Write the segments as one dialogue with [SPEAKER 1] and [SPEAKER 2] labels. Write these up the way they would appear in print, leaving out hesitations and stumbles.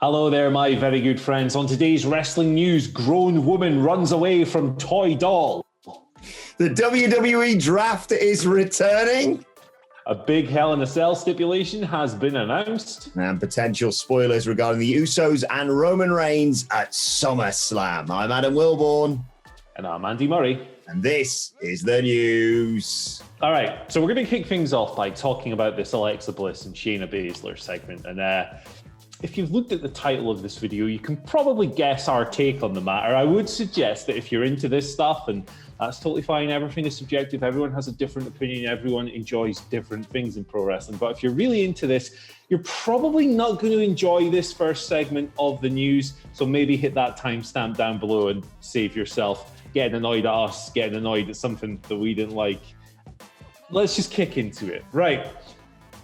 [SPEAKER 1] Hello there, my very good friends. On today's wrestling news, grown woman runs away from toy doll.
[SPEAKER 2] The WWE draft is returning.
[SPEAKER 1] A big Hell in a Cell stipulation has been announced.
[SPEAKER 2] And potential spoilers regarding the Usos and Roman Reigns at SummerSlam. I'm Adam Wilborn.
[SPEAKER 1] And I'm Andy Murray.
[SPEAKER 2] And this is the news.
[SPEAKER 1] All right, so we're going to kick things off by talking about this Alexa Bliss and Shayna Baszler segment. And if you've looked at the title of this video, you can probably guess our take on the matter. I would suggest that if you're into this stuff, and that's totally fine, everything is subjective, everyone has a different opinion, everyone enjoys different things in pro wrestling. But if you're really into this, you're probably not going to enjoy this first segment of the news. So maybe hit that timestamp down below and save yourself getting annoyed at us, getting annoyed at something that we didn't like. Let's just kick into it. Right,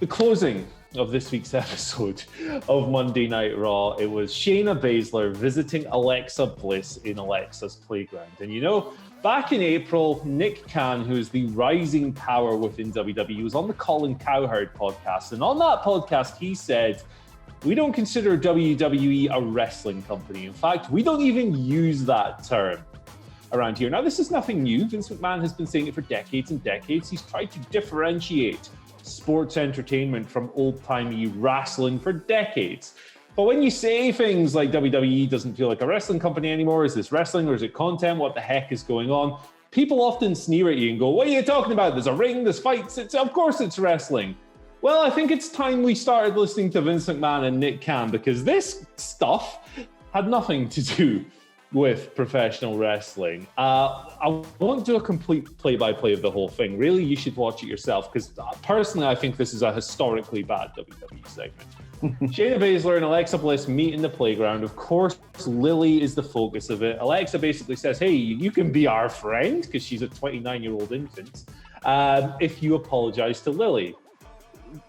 [SPEAKER 1] the closing of this week's episode of Monday Night Raw, it was Shayna Baszler visiting Alexa Bliss in Alexa's playground. And you know, back in April, Nick Khan, who is the rising power within WWE, was on the Colin Cowherd podcast. And on that podcast, he said, "We don't consider WWE a wrestling company. In fact, we don't even use that term around here." Now, this is nothing new. Vince McMahon has been saying it for decades and decades. He's tried to differentiate sports entertainment from old-timey wrestling for decades. But when you say things like WWE doesn't feel like a wrestling company anymore, is this wrestling or is it content? What the heck is going on? People often sneer at you and go, "What are you talking about? There's a ring, there's fights. Of course it's wrestling." Well, I think it's time we started listening to Vince McMahon and Nick Khan, because this stuff had nothing to do with professional wrestling. I won't do a complete play-by-play of the whole thing. Really, you should watch it yourself, because personally, I think this is a historically bad WWE segment. Shayna Baszler and Alexa Bliss meet in the playground. Of course, Lily is the focus of it. Alexa basically says, "Hey, you can be our friend," because she's a 29-year-old infant, if you apologize to Lily.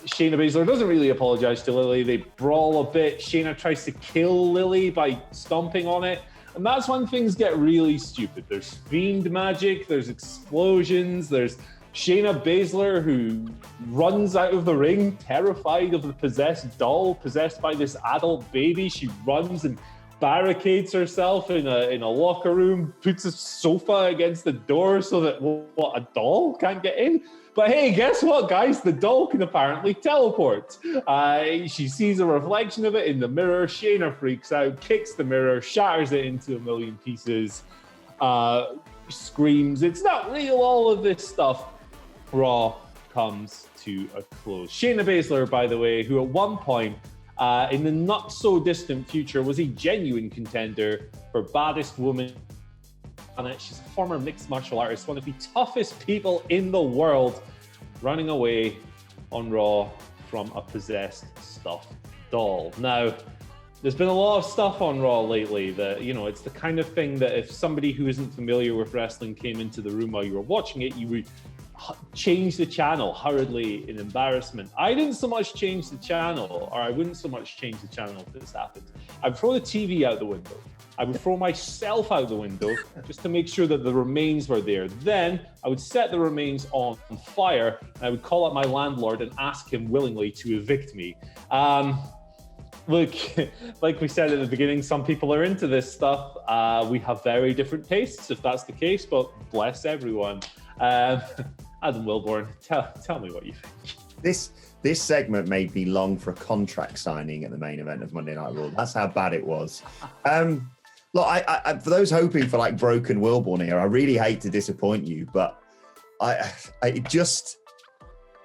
[SPEAKER 1] Shayna Baszler doesn't really apologize to Lily. They brawl a bit. Shayna tries to kill Lily by stomping on it. And that's when things get really stupid. There's fiend magic, there's explosions, there's Shayna Baszler who runs out of the ring, terrified of the possessed doll, possessed by this adult baby. She runs and barricades herself in a locker room, puts a sofa against the door so that, a doll can't get in? But hey, guess what, guys? The doll can apparently teleport. She sees a reflection of it in the mirror. Shayna freaks out, kicks the mirror, shatters it into a million pieces, screams, "It's not real," all of this stuff. Raw comes to a close. Shayna Baszler, by the way, who at one point in the not-so-distant future was a genuine contender for baddest woman. She's a former mixed martial artist, one of the toughest people in the world, running away on Raw from a possessed stuffed doll. Now, there's been a lot of stuff on Raw lately that, you know, it's the kind of thing that if somebody who isn't familiar with wrestling came into the room while you were watching it, you would change the channel hurriedly in embarrassment. I didn't so much change the channel, or I wouldn't so much change the channel if this happened. I'd throw the TV out the window. I would throw myself out the window just to make sure that the remains were there. Then I would set the remains on fire, and I would call up my landlord and ask him willingly to evict me. Look, like we said at the beginning, some people are into this stuff. We have very different tastes, if that's the case, but bless everyone. Adam Wilborn, tell me what you think.
[SPEAKER 2] This segment made me long for a contract signing at the main event of Monday Night Raw. That's how bad it was. Look, I for those hoping for like broken Wilborn here, I really hate to disappoint you, but I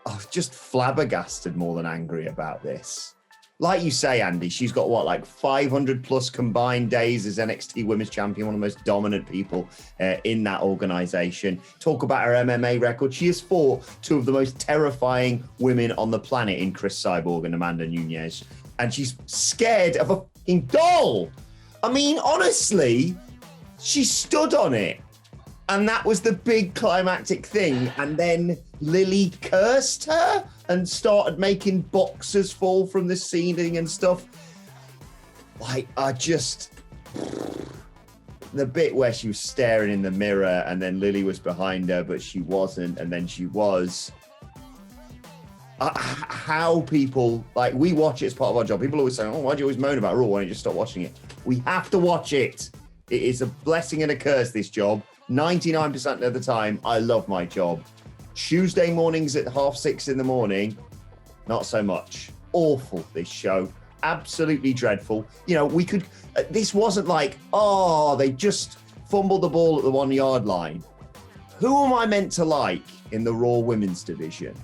[SPEAKER 2] was just flabbergasted more than angry about this. Like you say, Andy, she's got like 500 plus combined days as NXT Women's Champion, one of the most dominant people in that organization. Talk about her MMA record. She has fought two of the most terrifying women on the planet in Chris Cyborg and Amanda Nunes. And she's scared of a fucking doll. I mean, honestly, she stood on it. And that was the big climactic thing. And then Lily cursed her and started making boxes fall from the ceiling and stuff. Like, the bit where she was staring in the mirror and then Lily was behind her, but she wasn't, and then she was. how people, like, we watch it as part of our job. People always say, oh, why do you always moan about Raw? Why don't you just stop watching it? We have to watch it. It is a blessing and a curse, this job. 99% of the time, I love my job. Tuesday mornings at 6:30 in the morning, not so much. Awful, this show. Absolutely dreadful. You know, we could, this wasn't like, oh, they just fumbled the ball at the 1 yard line. Who am I meant to like in the Raw women's division?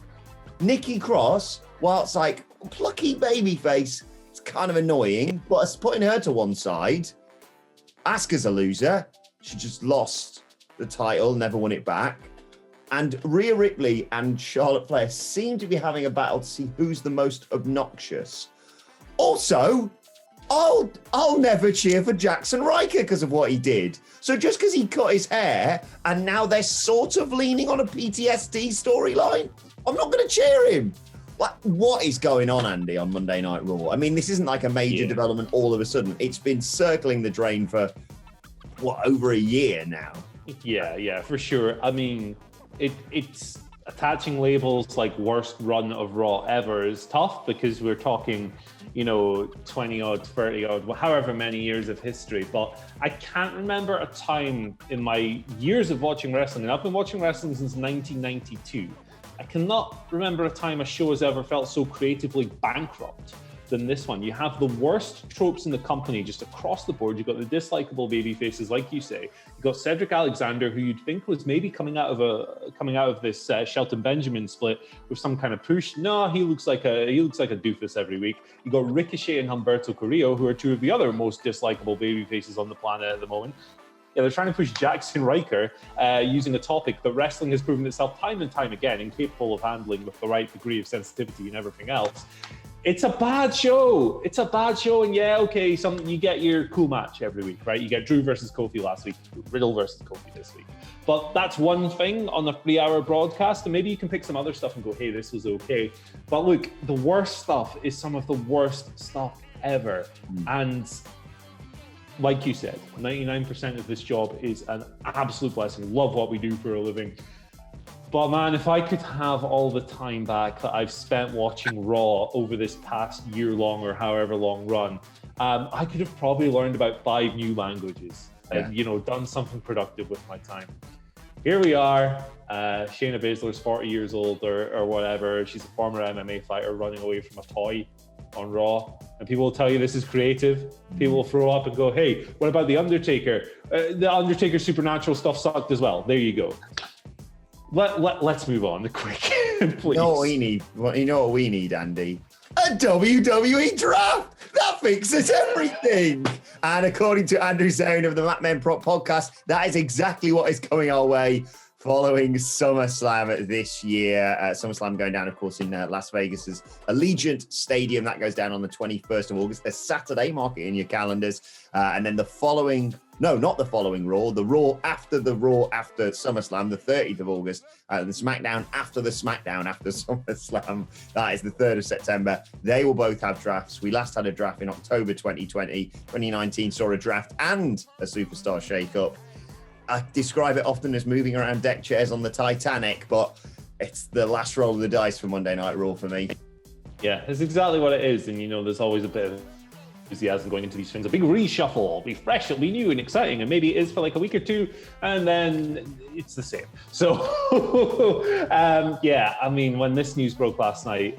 [SPEAKER 2] Nikki Cross, whilst like plucky babyface, it's kind of annoying, but it's putting her to one side. Asuka's a loser. She just lost the title, never won it back. And Rhea Ripley and Charlotte Flair seem to be having a battle to see who's the most obnoxious. Also, I'll never cheer for Jackson Riker because of what he did. So just because he cut his hair and now they're sort of leaning on a PTSD storyline, I'm not going to cheer him. What is going on, Andy, on Monday Night Raw? I mean, this isn't like a major development all of a sudden. It's been circling the drain for, over a year now?
[SPEAKER 1] Yeah, for sure. I mean, it's attaching labels like worst run of Raw ever is tough because we're talking, 20 odd, 30 odd, however many years of history. But I can't remember a time in my years of watching wrestling, and I've been watching wrestling since 1992. I cannot remember a time a show has ever felt so creatively bankrupt than this one. You have the worst tropes in the company just across the board. You've got the dislikable baby faces, like you say. You've got Cedric Alexander, who you'd think was maybe coming out of this Shelton Benjamin split with some kind of push. No, he looks like a doofus every week. You've got Ricochet and Humberto Carrillo, who are two of the other most dislikable baby faces on the planet at the moment. Yeah, they're trying to push Jackson Riker using a topic that wrestling has proven itself time and time again incapable of handling with the right degree of sensitivity and everything else. It's a bad show. And yeah, okay, you get your cool match every week, right? You get Drew versus Kofi last week, Riddle versus Kofi this week. But that's one thing on a 3-hour broadcast, and maybe you can pick some other stuff and go, hey, this was okay. But look, the worst stuff is some of the worst stuff ever. And like you said, 99% of this job is an absolute blessing. Love what we do for a living. But man, if I could have all the time back that I've spent watching Raw over this past year-long or however long run, I could have probably learned about 5 new languages and, done something productive with my time. Here we are. Shayna Baszler's 40 years old or whatever. She's a former MMA fighter running away from a toy on Raw. And people will tell you this is creative. People will throw up and go, hey, what about The Undertaker? The Undertaker supernatural stuff sucked as well. There you go. Let's move on quick, please.
[SPEAKER 2] You know what we need, Andy? A WWE draft! That fixes everything! And according to Andrew Zane of the Mat Men Prop podcast, that is exactly what is coming our way following SummerSlam this year. SummerSlam going down, of course, in Las Vegas's Allegiant Stadium. That goes down on the 21st of August. A Saturday, mark it in your calendars. And then the Raw after SummerSlam, the 30th of August. The SmackDown after SummerSlam. That is the 3rd of September. They will both have drafts. We last had a draft in October 2020. 2019 saw a draft and a superstar shake-up. I describe it often as moving around deck chairs on the Titanic, but it's the last roll of the dice for Monday Night Raw for me.
[SPEAKER 1] Yeah, it's exactly what it is. And, there's always a bit of enthusiasm going into these things. A big reshuffle, it'll be fresh, it'll be new and exciting. And maybe it is for like a week or two, and then it's the same. So, when this news broke last night,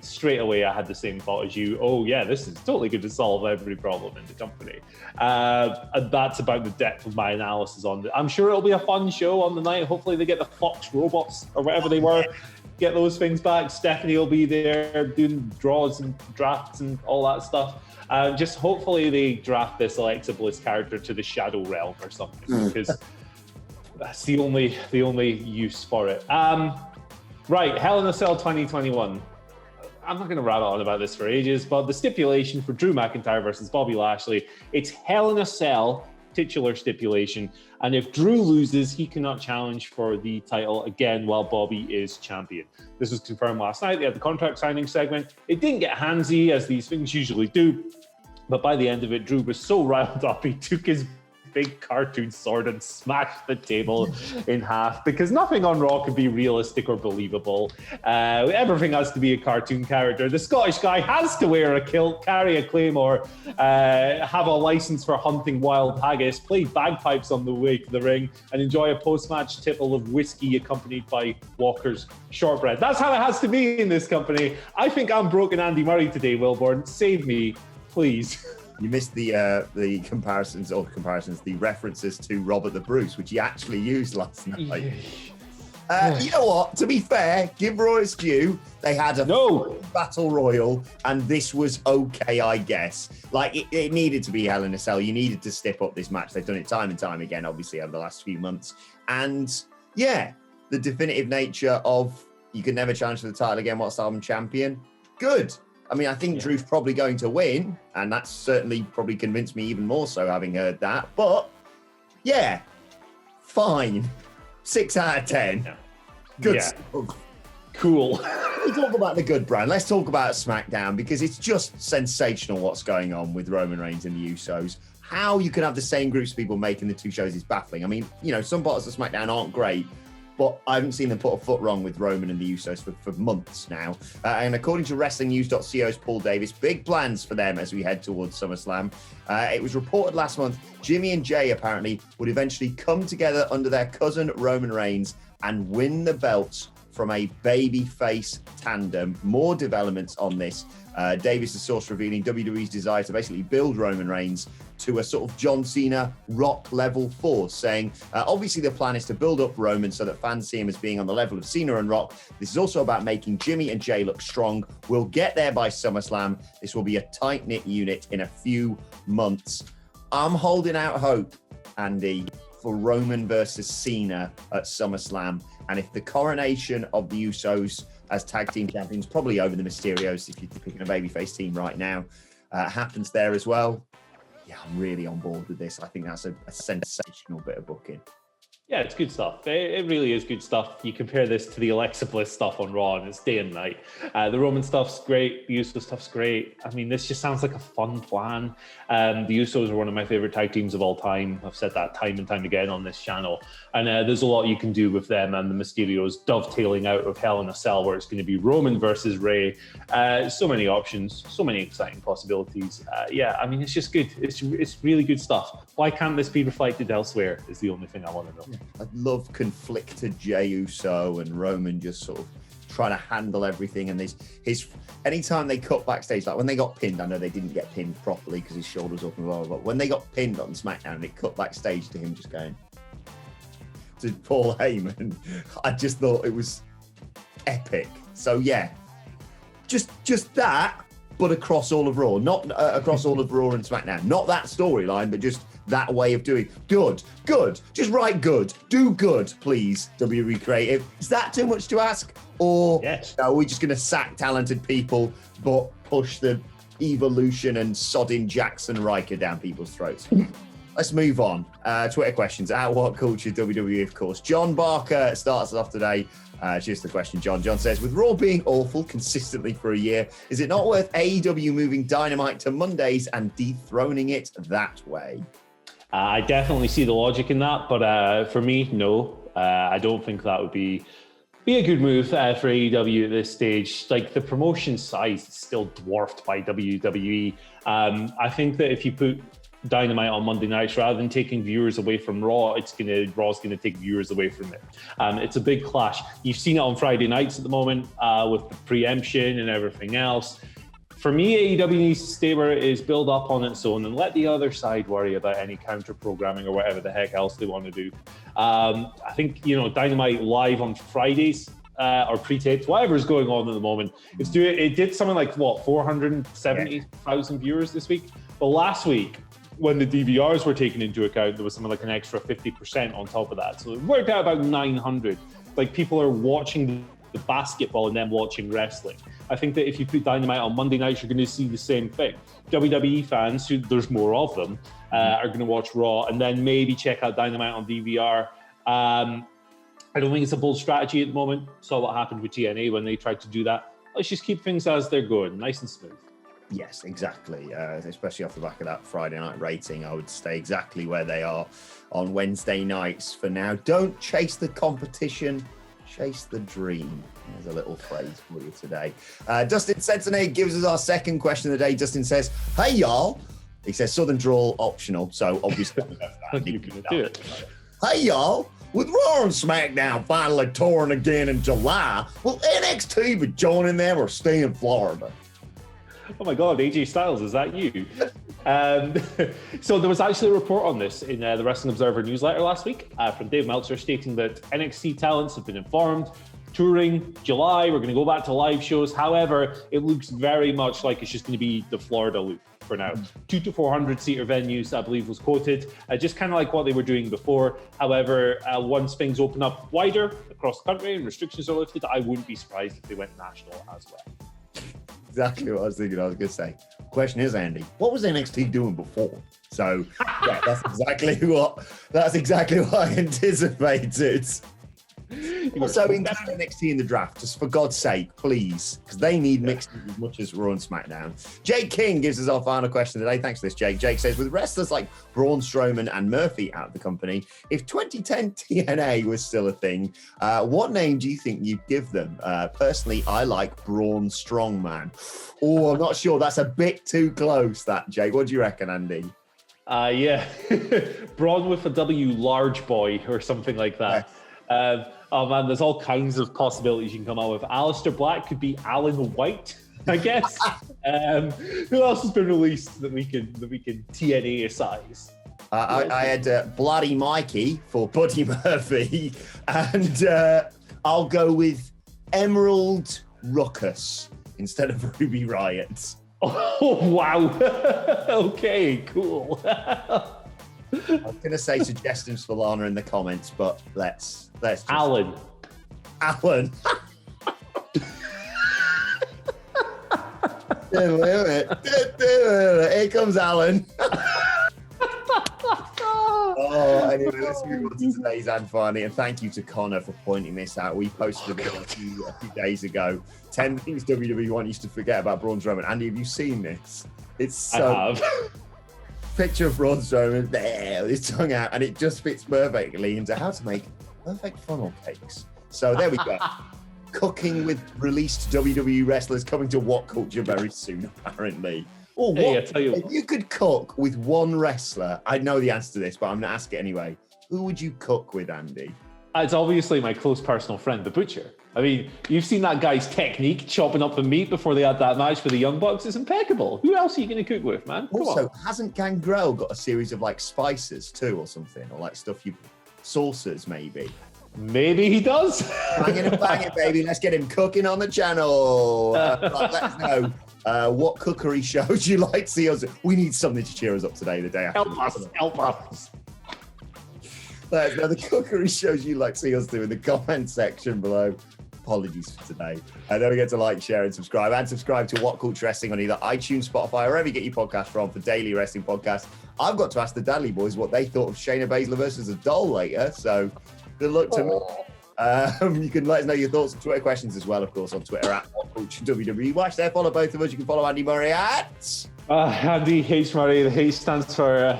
[SPEAKER 1] straight away I had the same thought as you. Oh yeah, this is totally going to solve every problem in the company. And that's about the depth of my analysis on it. I'm sure it'll be a fun show on the night. Hopefully they get the Fox robots or whatever they were, get those things back. Stephanie will be there doing draws and drafts and all that stuff. Just hopefully they draft this Alexa Bliss character to the Shadow Realm or something, because that's the only use for it. Right, Hell in a Cell 2021. I'm not going to rattle on about this for ages, but the stipulation for Drew McIntyre versus Bobby Lashley, it's Hell in a Cell, titular stipulation. And if Drew loses, he cannot challenge for the title again while Bobby is champion. This was confirmed last night. They had the contract signing segment. It didn't get handsy, as these things usually do. But by the end of it, Drew was so riled up, he took his big cartoon sword and smash the table in half, because nothing on Raw can be realistic or believable. Everything has to be a cartoon character. The Scottish guy has to wear a kilt, carry a claymore, have a license for hunting wild haggis, play bagpipes on the way to the ring, and enjoy a post-match tipple of whiskey accompanied by Walker's shortbread. That's how it has to be in this company. I think I'm broken Andy Murray today, Wilborn. Save me, please.
[SPEAKER 2] You missed the references to Robert the Bruce, which he actually used last night. You know what? To be fair, give Raw its due. They had a battle royal, and this was okay, I guess. Like, it needed to be Hell in a Cell. You needed to step up this match. They've done it time and time again, obviously, over the last few months. And yeah, the definitive nature of you can never challenge for the title again. What's I'm champion? Good. I mean, I think Drew's probably going to win, and that's certainly probably convinced me even more so having heard that. But yeah, fine. 6 out of 10.
[SPEAKER 1] Yeah.
[SPEAKER 2] Good.
[SPEAKER 1] Cool.
[SPEAKER 2] We talk about the good brand. Let's talk about SmackDown, because it's just sensational what's going on with Roman Reigns and the Usos. How you can have the same groups of people making the two shows is baffling. I mean, you know, some parts of SmackDown aren't great, but I haven't seen them put a foot wrong with Roman and the Usos for months now. And according to WrestlingNews.co's Paul Davis, big plans for them as we head towards SummerSlam. It was reported last month, Jimmy and Jay apparently would eventually come together under their cousin Roman Reigns and win the belts from a babyface tandem. More developments on this. Davis, the source, revealing WWE's desire to basically build Roman Reigns to a sort of John Cena Rock level force, saying, obviously the plan is to build up Roman so that fans see him as being on the level of Cena and Rock. This is also about making Jimmy and Jay look strong. We'll get there by SummerSlam. This will be a tight-knit unit in a few months. I'm holding out hope, Andy, for Roman versus Cena at SummerSlam. And if the coronation of the Usos as tag team champions, probably over the Mysterios, if you're picking a babyface team right now, happens there as well. Yeah, I'm really on board with this. I think that's a sensational bit of booking.
[SPEAKER 1] Yeah, it's good stuff. It really is good stuff. You compare this to the Alexa Bliss stuff on Raw, and it's day and night. The Roman stuff's great. The Usos stuff's great. I mean, this just sounds like a fun plan. The Usos are one of my favorite tag teams of all time. I've said that time and time again on this channel. And there's a lot you can do with them and the Mysterios dovetailing out of Hell in a Cell, where it's going to be Roman versus Rey. So many options, so many exciting possibilities. Yeah, I mean, it's just good. It's really good stuff. Why can't this be reflected elsewhere is the only thing I want to know.
[SPEAKER 2] I love conflicted Jey Uso and Roman just sort of trying to handle everything. And his anytime they cut backstage, like when they got pinned, I know they didn't get pinned properly because his shoulder's up and blah, blah, blah. When they got pinned on SmackDown and it cut backstage to him just going to Paul Heyman, I just thought it was epic. So yeah, just that, but across all of Raw, not across all of Raw and SmackDown. Not that storyline, but just that way of doing good. Just write good. Do good, please, WWE Creative. Is that too much to ask? Or are we just going to sack talented people, but push the evolution and sodding Jackson Riker down people's throats? Let's move on. Twitter questions at WhatCulture WWE, of course. John Barker starts us off today. Here's the question, John. John says, with Raw being awful consistently for a year, is it not worth AEW moving Dynamite to Mondays and dethroning it that way?
[SPEAKER 1] I definitely see the logic in that, but for me, no. I don't think that would be a good move for AEW at this stage. Like, the promotion size is still dwarfed by WWE. I think that if you put Dynamite on Monday nights, rather than taking viewers away from Raw, Raw's gonna take viewers away from it. It's a big clash. You've seen it on Friday nights at the moment with the preemption and everything else. For me, AEW needs to stay where it is, build up on its own, and let the other side worry about any counter programming or whatever the heck else they want to do. I think, Dynamite live on Fridays or pre-taped, whatever's going on at the moment. It did something like 470,000 viewers this week. But last week, when the DVRs were taken into account, there was something like an extra 50% on top of that. So it worked out about 900. Like, people are watching the basketball and then watching wrestling. I think that if you put Dynamite on Monday nights, you're going to see the same thing. WWE fans, there's more of them, are going to watch Raw and then maybe check out Dynamite on DVR. I don't think it's a bold strategy at the moment. Saw what happened with TNA when they tried to do that. Let's just keep things as they're going, nice and smooth.
[SPEAKER 2] Yes, exactly. Especially off the back of that Friday night rating, I would stay exactly where they are on Wednesday nights for now. Don't chase the competition, chase the dream. There's a little phrase for you today. Dustin Sensenay gives us our second question of the day. Dustin says, "Hey, y'all." He says, Southern drawl optional. So obviously,
[SPEAKER 1] You're going to do it.
[SPEAKER 2] "Hey, y'all. With Raw and SmackDown finally touring again in July, will NXT be joining them or stay in Florida?"
[SPEAKER 1] Oh my God, AJ Styles, is that you? So there was actually a report on this in the Wrestling Observer newsletter last week from Dave Meltzer stating that NXT talents have been informed, touring July, we're going to go back to live shows. However, it looks very much like it's just going to be the Florida loop for now. 200 to 400 seater venues, I believe, was quoted, just kind of like what they were doing before. However, once things open up wider across the country and restrictions are lifted, I wouldn't be surprised if they went national as well.
[SPEAKER 2] Exactly what I was thinking. I was going to say. Question is, Andy, what was NXT doing before? So yeah, that's exactly what I anticipated. Also, include NXT in the draft, just for God's sake, please, because they need mixing as much as Raw and SmackDown. Jake King gives us our final question today. Thanks for this, Jake. Jake says, with wrestlers like Braun Strowman and Murphy out of the company, if 2010 TNA was still a thing, what name do you think you'd give them? Personally, I like Braun Strongman. Oh, I'm not sure. That's a bit too close, that, Jake. What do you reckon, Andy?
[SPEAKER 1] Yeah, Braun with a W, large boy, or something like that. Oh man, there's all kinds of possibilities you can come out with. Aleister Black could be Alan White, I guess. Who else has been released that we can TNA size?
[SPEAKER 2] I had Bloody Mikey for Buddy Murphy, and I'll go with Emerald Ruckus instead of Ruby Riot.
[SPEAKER 1] Oh wow! Okay, cool.
[SPEAKER 2] I was going to say suggestions for Lana in the comments, but let's just...
[SPEAKER 1] Alan.
[SPEAKER 2] Here comes Alan. Anyway, let's move on to today's Anfani, and thank you to Connor for pointing this out. We posted a few days ago. 10 things WWE want you to forget about Braun Strowman. Andy, have you seen this? It's so...
[SPEAKER 1] I have.
[SPEAKER 2] Picture of Braun Strowman there with his tongue out, and it just fits perfectly into how to make perfect funnel cakes. So there we go. Cooking with released WWE wrestlers coming to WhatCulture very soon, apparently. Oh,
[SPEAKER 1] Hey, I tell you
[SPEAKER 2] if you could cook with one wrestler, I know the answer to this, but I'm going to ask it anyway. Who would you cook with, Andy?
[SPEAKER 1] It's obviously my close personal friend, the Butcher. I mean, you've seen that guy's technique chopping up the meat before they had that match for the Young Bucks. It's impeccable. Who else are you going to cook with, man? Come
[SPEAKER 2] Also,
[SPEAKER 1] on.
[SPEAKER 2] hasn't Gangrel got a series of like spices too, or something, or like stuff sauces maybe?
[SPEAKER 1] Maybe he does.
[SPEAKER 2] Banging and banging, baby. Let's get him cooking on the channel. Let us know what cookery shows you like to see us. We need something to cheer us up today, the day after.
[SPEAKER 1] Help us.
[SPEAKER 2] Let us know the cookery shows you like to see us do in the comment section below. Apologies for today. And don't forget to like, share, and subscribe. And subscribe to WhatCulture Wrestling on either iTunes, Spotify, or wherever you get your podcast from for daily wrestling podcasts. I've got to ask the Dudley boys what they thought of Shayna Baszler versus a doll later. So good luck to me. You can let us know your thoughts and Twitter questions as well, of course, on Twitter at WhatCultureWWE. Watch there, follow both of us. You can follow Andy Murray at...
[SPEAKER 1] Andy H. Murray. The H stands for...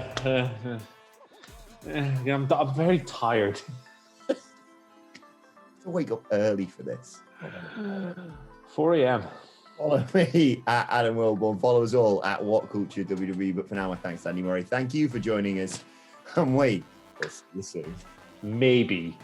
[SPEAKER 1] I'm very tired.
[SPEAKER 2] Wake up early for this.
[SPEAKER 1] 4 a.m.
[SPEAKER 2] Follow me at Adam Wilborn. Follow us all at WhatCultureWWE. But for now, my thanks to Andy Murray. Thank you for joining us. And we'll see you soon.
[SPEAKER 1] Maybe.